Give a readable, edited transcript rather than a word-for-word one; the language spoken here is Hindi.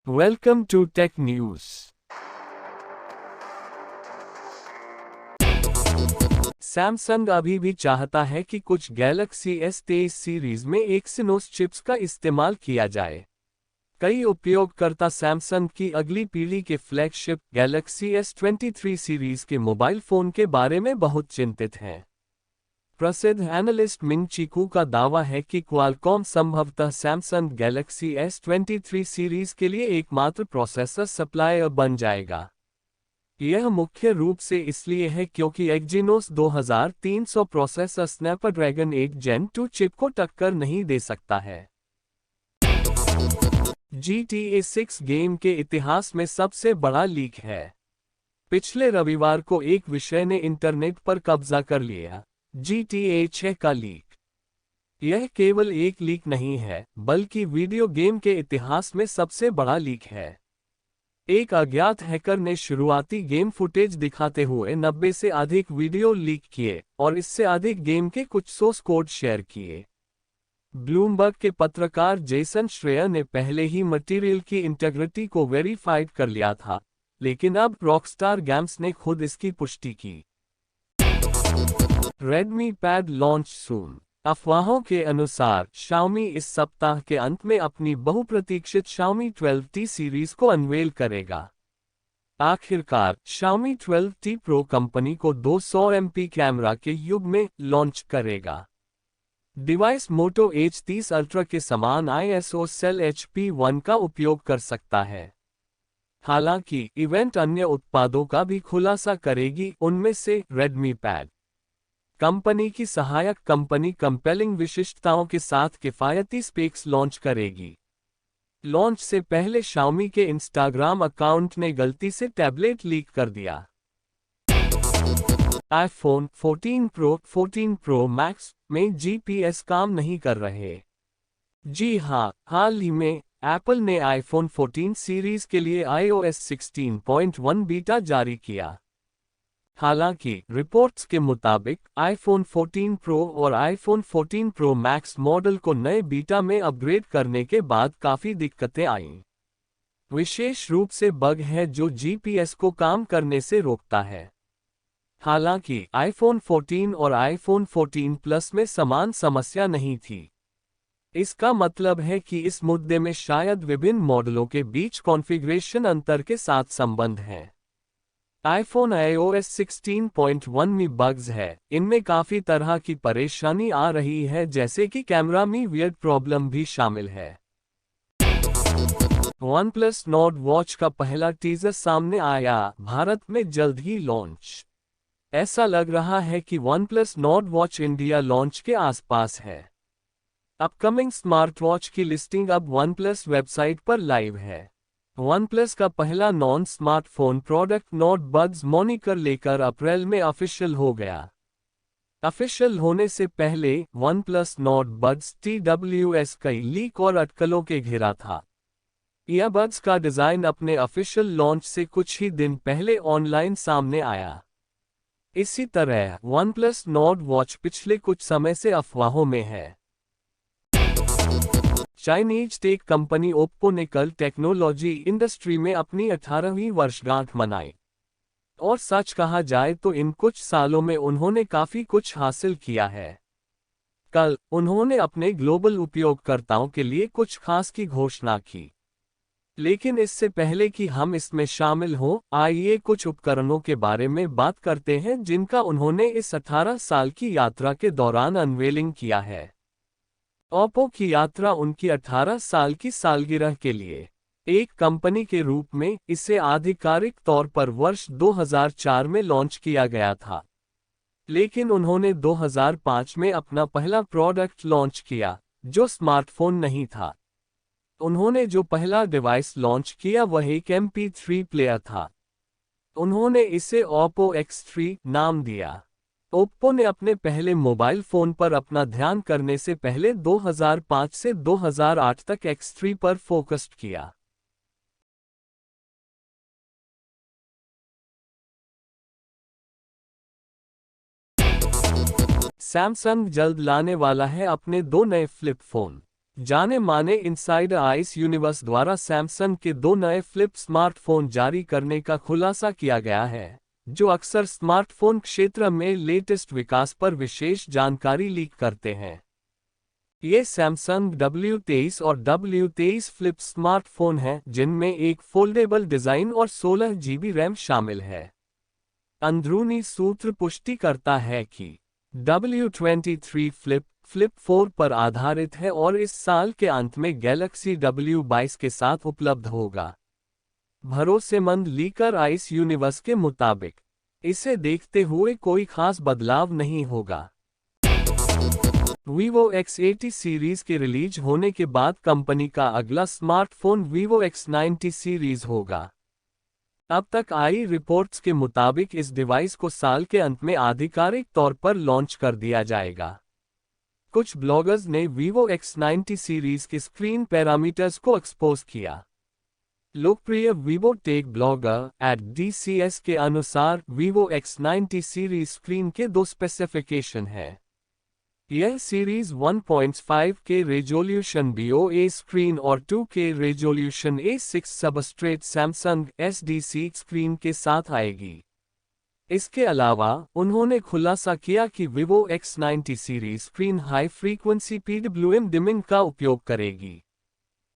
Welcome to Tech News. Samsung अभी भी चाहता है कि कुछ गैलेक्सी S23 सीरीज में एक्सिनोस चिप्स का इस्तेमाल किया जाए। कई उपयोगकर्ता सैमसंग की अगली पीढ़ी के फ्लैगशिप गैलेक्सी S23 सीरीज के मोबाइल फोन के बारे में बहुत चिंतित हैं। प्रसिद्ध एनालिस्ट मिंग चिकू का दावा है कि क्वालकॉम संभवतः सैमसंग गैलेक्सी S23 सीरीज के लिए एकमात्र प्रोसेसर सप्लायर बन जाएगा। यह मुख्य रूप से इसलिए है क्योंकि Exynos 2300 processor Snapdragon 8 Gen 2 chip को टक्कर नहीं दे सकता है। GTA 6 गेम के इतिहास में सबसे बड़ा लीक है। पिछले रविवार को एक विषय ने इंटरनेट पर कब्जा कर लिया, GTA 6 का लीक। यह केवल एक लीक नहीं है, बल्कि वीडियो गेम के इतिहास में सबसे बड़ा लीक है। एक अज्ञात हैकर ने शुरुआती गेम फुटेज दिखाते हुए 90 से अधिक वीडियो लीक किए और इससे अधिक गेम के कुछ सोर्स कोड शेयर किए। ब्लूमबर्ग के पत्रकार जेसन श्रेयर ने पहले ही मटेरियल की इंटीग्रिटी को वेरीफाइड कर लिया था, लेकिन अब रॉकस्टार गेम्स ने खुद इसकी पुष्टि की। रेडमी पैड लॉन्च सून। अफवाहों के अनुसार Xiaomi इस सप्ताह के अंत में अपनी बहुप्रतीक्षित Xiaomi 12T सीरीज को अनवेल करेगा। आखिरकार Xiaomi 12T Pro कंपनी को 200 MP कैमरा के युग में लॉन्च करेगा। डिवाइस मोटो H30 अल्ट्रा के समान ISO सेल HP1 का उपयोग कर सकता है। हालांकि इवेंट अन्य उत्पादों का भी खुलासा करेगी, उनमें से रेडमी पैड। कंपनी की सहायक कंपनी कंपेलिंग विशिष्टताओं के साथ किफायती स्पेक्स लॉन्च करेगी। लॉन्च से पहले Xiaomi के इंस्टाग्राम अकाउंट ने गलती से टैबलेट लीक कर दिया। iPhone 14 Pro 14 Pro Max में GPS काम नहीं कर रहे। जी हां, हाल ही में एप्पल ने iPhone 14 सीरीज के लिए iOS 16.1 बीटा जारी किया। हालांकि रिपोर्ट्स के मुताबिक iPhone 14 Pro और iPhone 14 Pro Max मॉडल को नए बीटा में अपग्रेड करने के बाद काफ़ी दिक्कतें आईं। विशेष रूप से बग है जो GPS को काम करने से रोकता है। हालांकि iPhone 14 और iPhone 14 Plus में समान समस्या नहीं थी। इसका मतलब है कि इस मुद्दे में शायद विभिन्न मॉडलों के बीच कॉन्फ़िगरेशन अंतर के साथ संबंध है। iPhone iOS 16.1 में बग्स है, इनमें काफ़ी तरह की परेशानी आ रही है, जैसे कि कैमरा में वियर्ड प्रॉब्लम भी शामिल है। OnePlus Nord वॉच का पहला टीजर सामने आया, भारत में जल्द ही लॉन्च। ऐसा लग रहा है कि OnePlus Nord watch India launch के आसपास है। अपकमिंग स्मार्ट वॉच की लिस्टिंग अब OnePlus वेबसाइट पर लाइव है। OnePlus का पहला non smartphone product not buds moniker लेकर अप्रैल में ऑफिशियल हो गया। ऑफिशियल होने से पहले OnePlus Nord Buds TWS कई लीक और अटकलों के घिरा था। ईयरबड्स का डिज़ाइन अपने ऑफिशियल लॉन्च से कुछ ही दिन पहले ऑनलाइन सामने आया। इसी तरह OnePlus Nord वॉच पिछले कुछ समय से अफवाहों में है। चाइनीज टेक कंपनी ओप्पो ने कल टेक्नोलॉजी इंडस्ट्री में अपनी 18वीं वर्षगांठ मनाई। और सच कहा जाए तो इन कुछ सालों में उन्होंने काफ़ी कुछ हासिल किया है। कल उन्होंने अपने ग्लोबल उपयोगकर्ताओं के लिए कुछ खास की घोषणा की। लेकिन इससे पहले कि हम इसमें शामिल हों, आइए कुछ उपकरणों के बारे में बात करते हैं जिनका उन्होंने इस 18 साल की यात्रा के दौरान अनवेलिंग किया है। ओप्पो की यात्रा उनकी 18 साल की सालगिरह के लिए एक कंपनी के रूप में इसे आधिकारिक तौर पर वर्ष 2004 में लॉन्च किया गया था। लेकिन उन्होंने 2005 में अपना पहला प्रोडक्ट लॉन्च किया, जो स्मार्टफोन नहीं था। उन्होंने जो पहला डिवाइस लॉन्च किया वह एक MP3 प्लेयर था। उन्होंने इसे Oppo X3 नाम दिया। ओप्पो ने अपने पहले मोबाइल फ़ोन पर अपना ध्यान करने से पहले 2005 से 2008 तक X3 पर फोकस्ड किया। सैमसंग जल्द लाने वाला है अपने 2 नए फ्लिप फ़ोन। जाने माने इनसाइडर आइस यूनिवर्स द्वारा सैमसंग के 2 नए फ्लिप स्मार्टफोन जारी करने का खुलासा किया गया है, जो अक्सर स्मार्टफोन क्षेत्र में लेटेस्ट विकास पर विशेष जानकारी लीक करते हैं। ये सैमसंग W23 और W23 फ्लिप स्मार्टफोन हैं, जिनमें एक फोल्डेबल डिज़ाइन और 16 GB रैम शामिल है। अंदरूनी सूत्र पुष्टि करता है कि W23 फ्लिप 4 पर आधारित है और इस साल के अंत में गैलेक्सी W22 के साथ उपलब्ध होगा। भरोसेमंद लीकर आइस यूनिवर्स के मुताबिक इसे देखते हुए कोई खास बदलाव नहीं होगा। Vivo X80 सीरीज के रिलीज होने के बाद कंपनी का अगला स्मार्टफोन Vivo X90 सीरीज होगा। अब तक आई रिपोर्ट्स के मुताबिक इस डिवाइस को साल के अंत में आधिकारिक तौर पर लॉन्च कर दिया जाएगा। कुछ ब्लॉगर्स ने Vivo X90 सीरीज के स्क्रीन पैरामीटर्स को एक्सपोज किया। लोकप्रिय Vivo टेक ब्लॉगर @DCS के अनुसार Vivo X90 सीरीज स्क्रीन के 2 स्पेसिफिकेशन हैं। यह series 1.5K resolution BOA screen और 2K resolution A6 substrate Samsung SDC screen के साथ आएगी। इसके अलावा उन्होंने खुलासा किया कि Vivo X90 series screen high frequency PWM dimming का उपयोग करेगी।